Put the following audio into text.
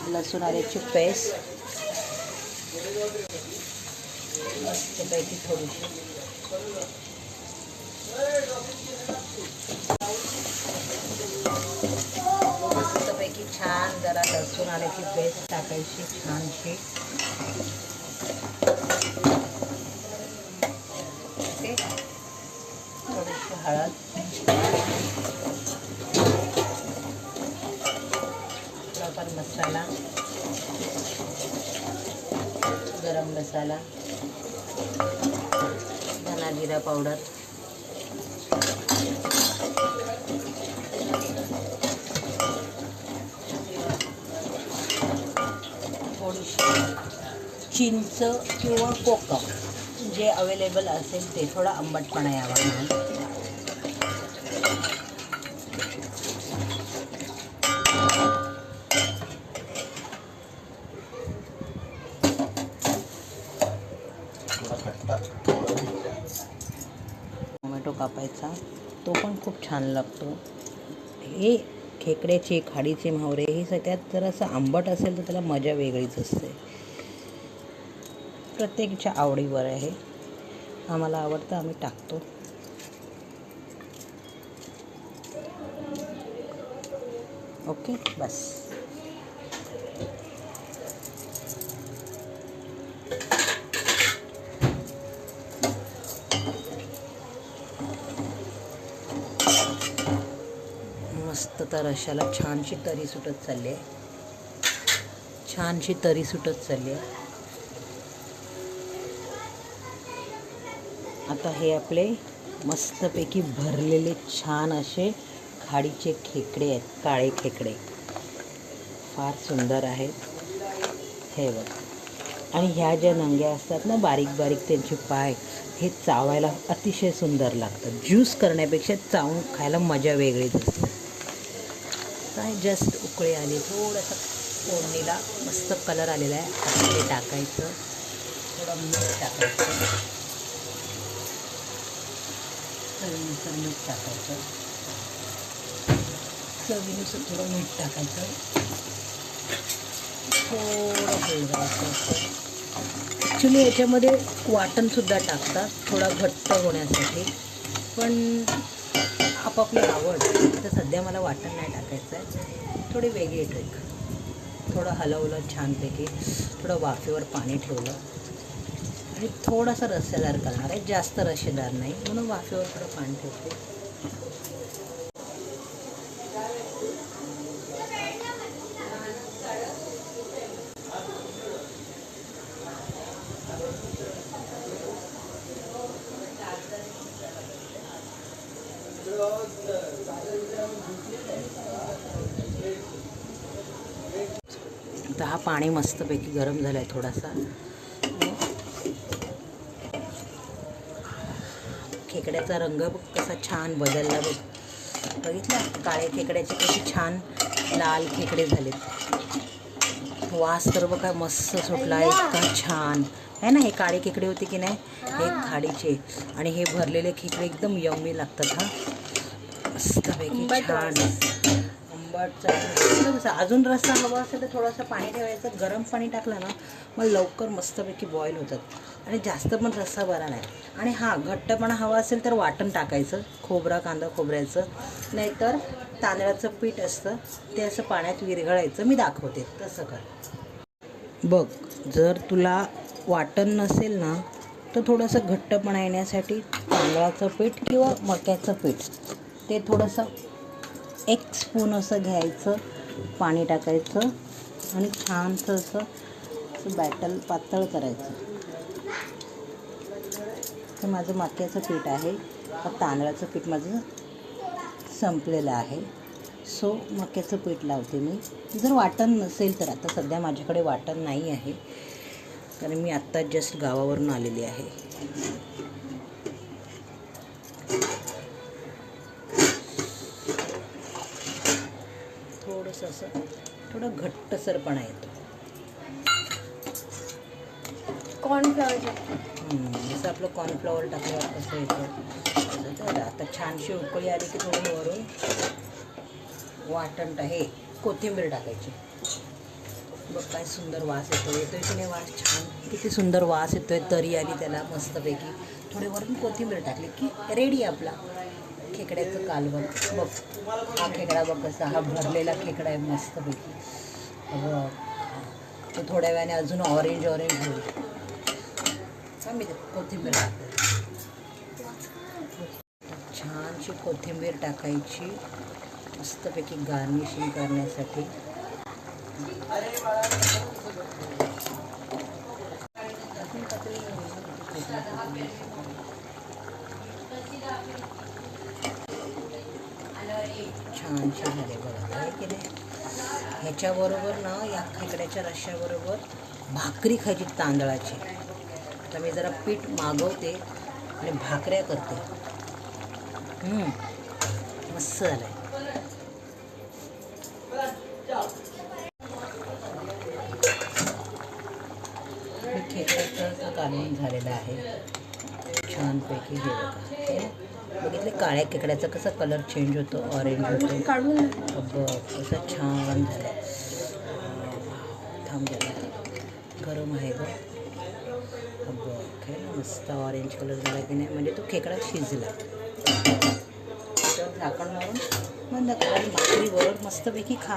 लसूण आल्याची पेस्ट मस्तपैकी थोडीशी मस्तपैकी छान जरा लसूण आल्याची पेस्ट टाकायची छानशी. ओके, थोडीशी हळद, थोडाफार मसाला, गरम मसाला, धना जिरा पावडर, थोडीशी चिंच किंवा कोकम जे अवेलेबल असेल ते, थोडा आंबटपणा यावा म्हणून. टोमॅटो कापायचा, तो पण खूप छान लागतो. हे खेकड्याचे खाडीचे म्हावरे हे सगळ्यात जर असं आंबट असेल तर त्याला मजा वेगळीच असते. प्रत्येकाच्या आवडीवर आहे. आम्हाला आवडतं, आम्ही टाकतो. ओके, बस. मस्त तर रश्याला छानशी तरी सुटत चालली आहे, छानशी तरी सुटत चालली आहे. आता हे आपले मस्तपैकी भरलेले छान असे खाडीचे खेकडे आहेत, काळे खेकडे फार सुंदर आहेत. हे बघ, आणि ह्या ज्या नंग्या असतात ना बारीक बारीक त्यांचे पाय, हे चावायला अतिशय सुंदर लागतात. ज्यूस करण्यापेक्षा चावून खायला मजा वेगळीच असते. काय जस्ट उकळी आली, थोडंसं फोडणीला मस्त कलर आलेला आहे. आता ते टाकायचं, थोडं मीठ टाकायचं, चवीनुसार मीठ टाकायचं, चवीनुसार थोडं मीठ टाकायचं, थोडं हलवायचं. ॲक्च्युली याच्यामध्ये वाटणसुद्धा टाकतात थोडा घट्ट होण्यासाठी, पण आपापली आवड. तर सध्या मला वाटण नाही टाकायचं आहे, थोडी वेगळी ट्रिक. थोडं हलवलं छानपैकी, थोडं वाफेवर पाणी ठेवलं आणि थोडासा रस्सेदार करणार आहे, जास्त रस्सेदार नाही, म्हणून वाफेवर थोडं पाणी ठेवते. आता हा पाणी मस्तपैकी गरम झाला आहे थोडासा. खेकड्याचा रंग कसा छान बदलला बघ, बघितलं? काळे खेकड्याचे कसे छान लाल खेकडे झालेत. वास तर बघा मस्त सुटला, इतका छान आहे ना. हे काळे खेकडे होते की नाही, हे खाडीचे, आणि हे भरलेले खेकडे एकदम यम्मी लागतात. हा मस्तपैकी छान आंबटचा. अजून रस्सा हवा असेल तर थोडंसं पाणी ठेवायचं, गरम पाणी टाकलं ना मग लवकर मस्तपैकी बॉईल होतात, आणि जास्त पण रस्सा बरा नाही. आणि हां, घट्टपणा हवा असेल तर वाटण टाकायचं, खोबरा कांदा खोबऱ्याचं, नाहीतर तांदळाचं पीठ असतं ते असं पाण्यात विरघळायचं. मी दाखवते तसं कर बघ. जर तुला वाटण नसेल ना तर थोडंसं घट्टपणा येण्यासाठी तांदळाचं पीठ किंवा मक्याचं पीठ ते थोडंसं 1 स्पून असं घ्यायचं, पाणी टाकायचं आणि छानसं असं बॅटर पातळ करायचं. हे माझं मक्याचं पीठ आहे, तांदळाचं पीठ माझं संपलेलं आहे, सो मक्याचं पीठ लावते मी. जर वाटण नसेल तर, आता सध्या माझ्याकडे वाटण नाही आहे कारण मी आत्ता जस्ट गावावरून आलेली आहे. थोडंसं असं थोडं घट्टसरपणा येतो. कॉर्नफ्लॉवर जसं आपलं कॉर्नफ्लॉवर टाकल्यावर कसं येतं. आता छानशी उकळी आली की थोडी वरून वाटण हे कोथिंबीर टाकायची. बघ काय सुंदर वास येतोय की नाही वास छान किती सुंदर वास येतोय तरी आली त्याला मस्तपैकी थोडे वरून कोथिंबीर टाकली की रेडी आपला खेकड्याचं कालवण बघ हा खेकडा बघ कसा हा भरलेला खेकडा आहे मस्तपैकी बघ तो थोड्या वेळाने अजून ऑरेंज होईल मी कोथिंबीर टाकते छानशी कोथिंबीर टाकायची मस्तपैकी गार्निशिंग करण्यासाठी छानशी झाले बघा आहे की नाही ह्याच्याबरोबर ना या खेकड्याच्या रश्श्याबरोबर भाकरी खायची तांदळाची तर मी जरा पीठ मागवते आणि भाकऱ्या करते मस्त झालं आहे खेकड्याचं कालवण झालेलं आहे छानपैकी हे बघा हे बघितले काळ्या खेकड्याचा कसा कलर चेंज होतो ऑरेंज होतो काढून बघ कसं छान झालं थांब गरम आहे बघ बघ काय मस्त ऑरेंज कलर झाला की नाही म्हणजे तो खेकडा शिजला त्याच्यावर झाकण मारून बंद करा आणि भाकरीवर मस्तपैकी खा